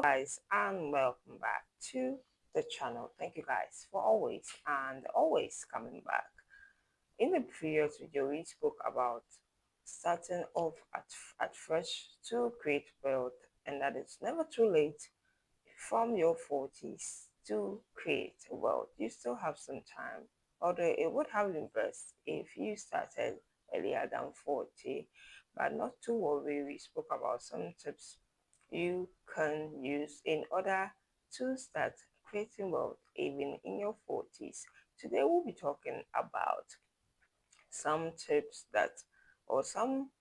Guys, and welcome back to the channel. Thank you guys for always coming back. In the previous video we spoke about starting off at fresh to create wealth, and that it's never too late from your 40s to create wealth. You still have some time, although it would have been best if you started earlier than 40. But not to worry, we spoke about some tips you can use in order to start creating wealth even in your 40s. Today we'll be talking about some tips that or some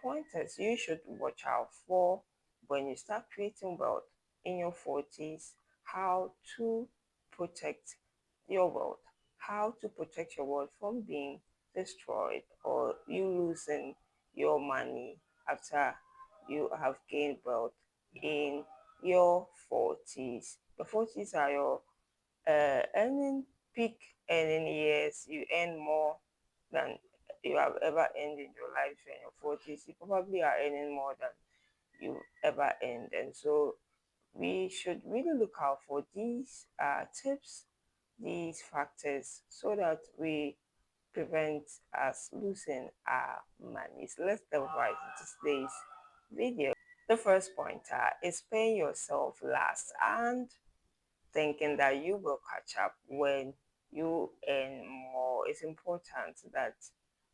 pointers you should watch out for when you start creating wealth in your 40s, how to protect your wealth, how to protect your wealth from being destroyed or you losing your money after you have gained wealth in your 40s. The 40s are your earning peak earning years. You earn more than you have ever earned in your life in your 40s. You probably are earning more than you ever earned. And so we should really look out for these tips, these factors, so that we prevent us losing our money. So let's delve right into today's video. The first pointer is paying yourself last and thinking that you will catch up when you earn more. It's important that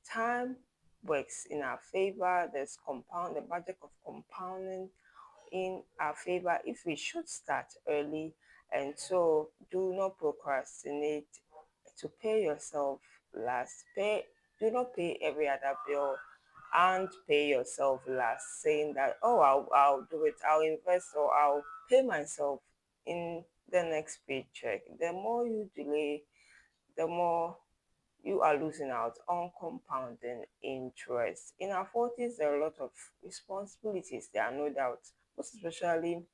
time works in our favor. There's the magic of compounding in our favor if we should start early. And so do not procrastinate to pay yourself last. Do not pay every other bill and pay yourself last, saying that, oh, I'll do it, I'll invest, or I'll pay myself in the next paycheck. The more you delay, the more you are losing out on compounding interest. In our 40s, there are a lot of responsibilities, there are no doubt, most especially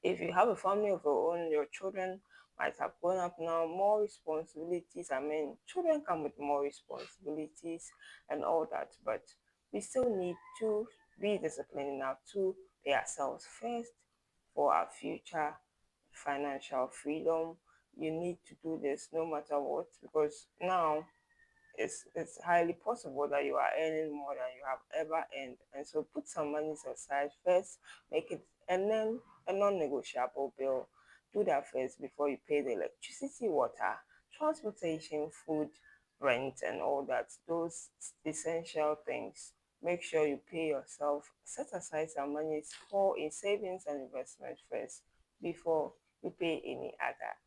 if you have a family of your own. Your children might have grown up now, more responsibilities. I mean, children come with more responsibilities and all that, but we still need to be disciplined enough to pay ourselves first for our future financial freedom. You need to do this no matter what, because now it's highly possible that you are earning more than you have ever earned. And so put some money aside first, make it and then a non-negotiable bill. Do that first before you pay the electricity, water, transportation, food, rent, and all that. Those essential things. Make sure you pay yourself. Set aside some money for in savings and investment first before you pay any other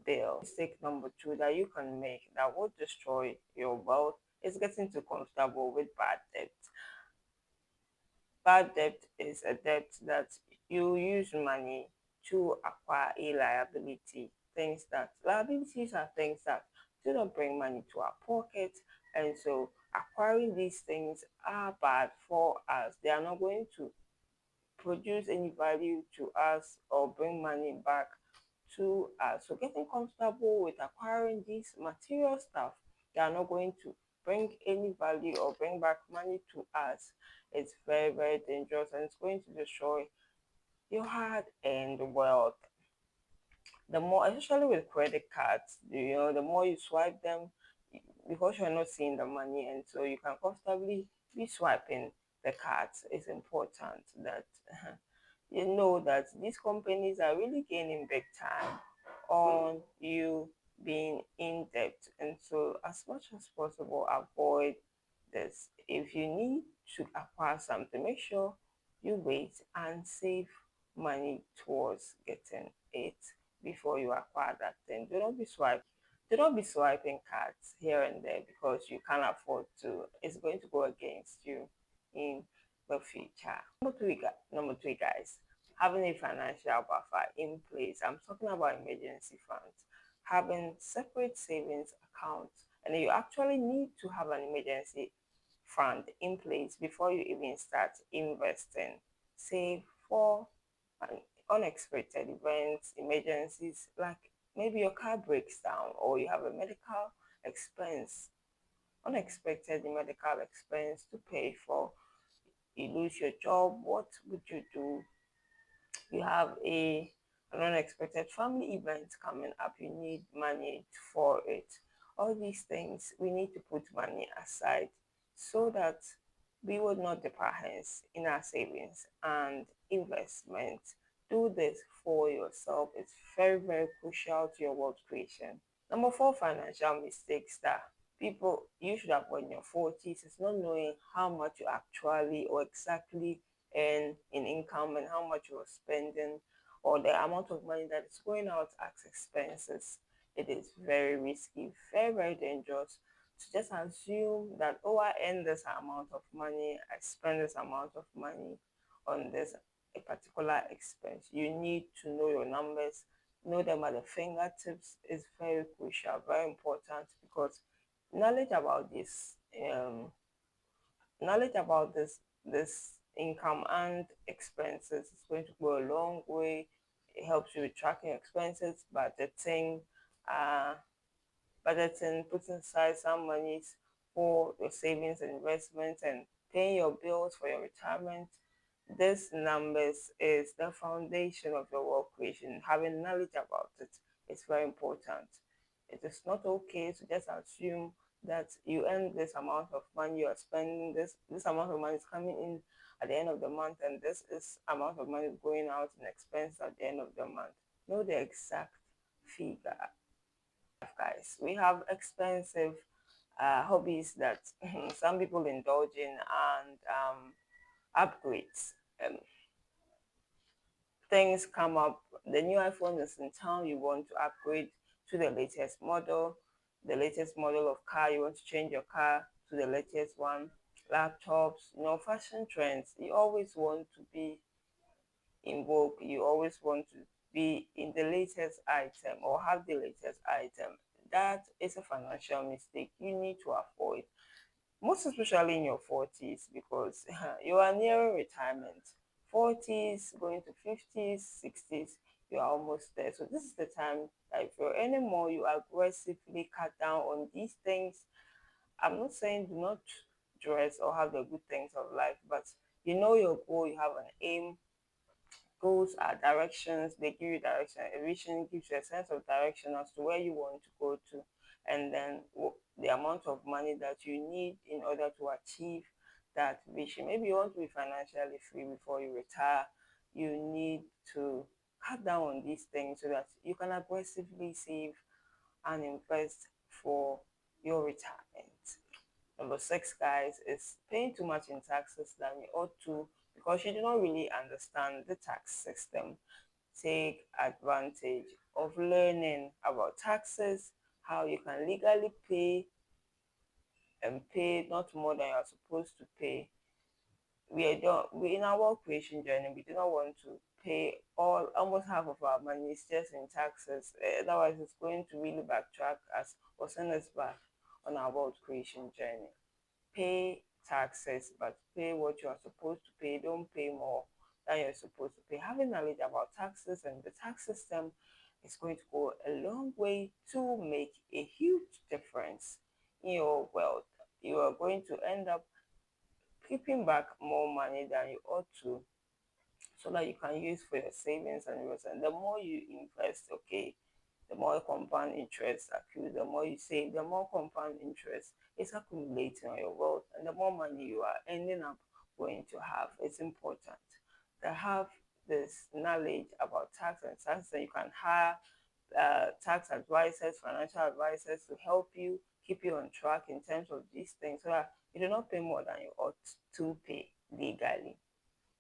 bill. Mistake number two that you can make that will destroy your wealth is getting too comfortable with bad debt. Bad debt is a debt that you use money to acquire a liability. Things that liabilities are things that do not bring money to our pocket, and so acquiring these things are bad for us. They are not going to produce any value to us or bring money back to us. So getting comfortable with acquiring these material stuff that are not going to bring any value or bring back money to us, it's very dangerous, and it's going to destroy your hard-earned wealth. The more, especially with credit cards, the more you swipe them, because you're not seeing the money, and so you can comfortably be swiping the cards. It's important that you know that these companies are really gaining big time on you being in debt. And so as much as possible, avoid this. If you need to acquire something, make sure you wait and save money towards getting it before you acquire that thing. Do not be swiping cards here and there because you can't afford to. It's going to go against you in the future. Number three, guys, having a financial buffer in place. I'm talking about emergency funds, having separate savings accounts, and you actually need to have an emergency fund in place before you even start investing. Save for unexpected events, emergencies, like maybe your car breaks down or you have a medical expense, unexpected medical expense to pay for. You lose your job, what would you do? You have an unexpected family event coming up, you need money for it. All these things, we need to put money aside so that we would not dip our hands in our savings and investment. Do this for yourself. It's very, very crucial to your wealth creation. Number four, financial mistakes that people you should avoid in your 40s is not knowing how much you actually or exactly earn in income and how much you're spending or the amount of money that is going out as expenses. It is very risky, very, very dangerous to just assume that, oh, I earn this amount of money, I spend this amount of money on this a particular expense. You need to know your numbers, know them at the fingertips is very crucial, very important because knowledge about this um knowledge about this income and expenses is going to go a long way. It helps you with tracking expenses, uh budgeting, putting aside some monies for your savings and investments, and paying your bills for your retirement. This numbers is the foundation of your wealth creation. Having knowledge about it is very important. It is not okay to just assume that you earn this amount of money, you are spending this amount of money is coming in at the end of the month, and this is amount of money is going out in expense at the end of the month. Know the exact figure, guys. We have expensive hobbies that some people indulge in, and upgrades. Things come up, the new iPhone is in town, you want to upgrade to the latest model, the latest model of car, you want to change your car to the latest one, laptops, fashion trends. You always want to be in vogue, you always want to be in the latest item or have the latest item. That is a financial mistake you need to avoid, most especially in your 40s, because you are nearing retirement. 40s going to 50s, 60s, you are almost there. So this is the time that if you're any more, you aggressively cut down on these things. I'm not saying do not dress or have the good things of life, but you know your goal, you have an aim. Goals are directions, they give you direction. A vision gives you a sense of direction as to where you want to go to, and then the amount of money that you need in order to achieve that vision. Maybe you want to be financially free before you retire. You need to cut down on these things so that you can aggressively save and invest for your retirement. Number six, guys, is paying too much in taxes than you ought to because you do not really understand the tax system. Take advantage of learning about taxes, how you can legally pay and pay not more than you're supposed to pay. We in our wealth creation journey, we do not want to pay almost half of our money is just in taxes. Otherwise, it's going to really backtrack us or send us back on our wealth creation journey. Pay taxes, but pay what you are supposed to pay. Don't pay more than you're supposed to pay. Having knowledge about taxes and the tax system is going to go a long way to make a huge difference in your wealth. You are going to end up keeping back more money than you ought to so that you can use for your savings and investment. The more you invest, okay, the more compound interest accrue, the more you save, the more compound interest is accumulating on your wealth, and the more money you are ending up going to have. It's important to have this knowledge about tax and tax, and you can hire tax advisors, financial advisors to help you keep you on track in terms of these things so that you do not pay more than you ought to pay legally.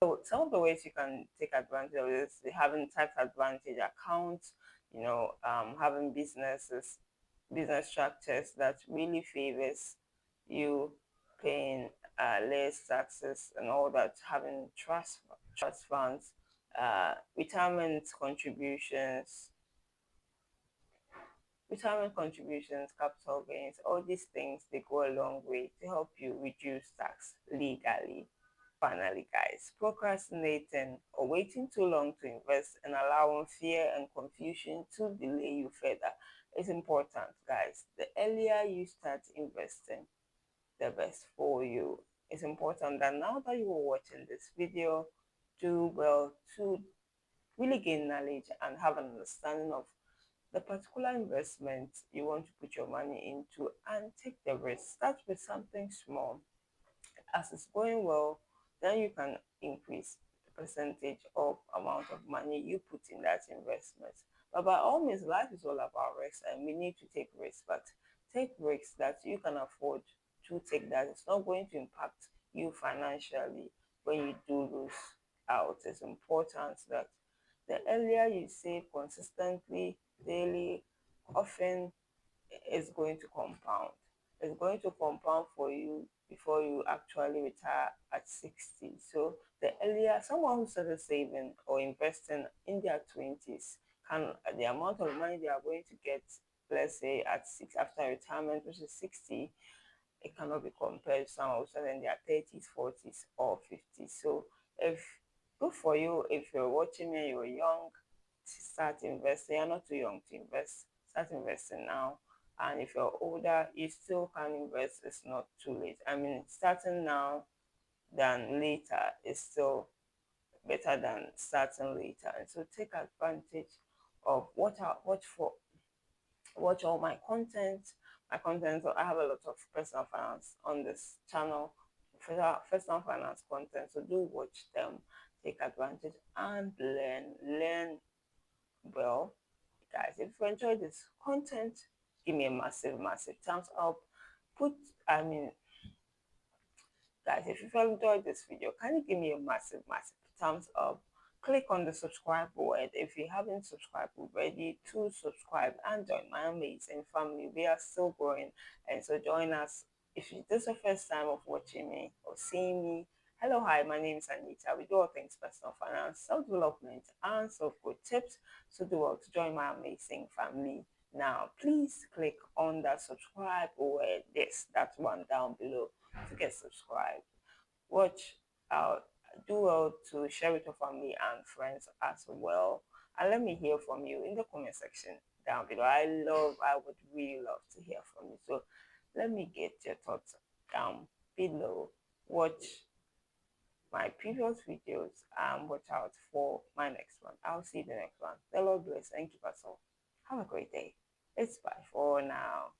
So some of the ways you can take advantage of this, having tax advantage accounts, having business structures that really favors you paying less taxes and all that, having trust funds, retirement contributions, capital gains, all these things, they go a long way to help you reduce tax legally. Finally, guys, procrastinating or waiting too long to invest and allowing fear and confusion to delay you further is important, guys. The earlier you start investing, the best for you. It's important that now that you are watching this video, do well to really gain knowledge and have an understanding of the particular investment you want to put your money into and take the risk. Start with something small. As it's going well, then you can increase the percentage of amount of money you put in that investment. But by all means, life is all about risks and we need to take risks, but take risks that you can afford to take, that it's not going to impact you financially when you do lose out. It's important that the earlier you save consistently, daily, often, is going to compound. It's going to compound for you before you actually retire at 60. So the earlier someone who started saving or investing in their 20s can, the amount of money they are going to get, let's say at six after retirement, which is 60, it cannot be compared to someone who's in their 30s, 40s, or 50s. So if good for you if you're watching me, you're young, start investing. You're not too young to invest. Start investing now. And if you're older, you still can invest. It's not too late. I mean, starting now than later is still better than starting later. And so take advantage of watch all my content. My content, I have a lot of personal finance on this channel, personal finance content. So do watch them, take advantage and learn well. Guys, if you enjoyed this content, give me a massive thumbs up. Put, I mean, guys, if you've enjoyed this video, can you give me a massive thumbs up? Click on the subscribe button if you haven't subscribed already. To subscribe and join my amazing family. We are still growing, and so join us. If this is the first time of watching me or seeing me, hello, hi, my name is Anita. We do all things personal finance, self-development, and self-growth tips. So do well to join my amazing family. Now, please click on that subscribe button, that one down below, to get subscribed. Watch out, do well to share with your family and friends as well. And let me hear from you in the comment section down below. I would really love to hear from you. So let me get your thoughts down below. Watch my previous videos and watch out for my next one. I'll see you in the next one. The Lord bless and keep us all. Have a great day. It's bye for now.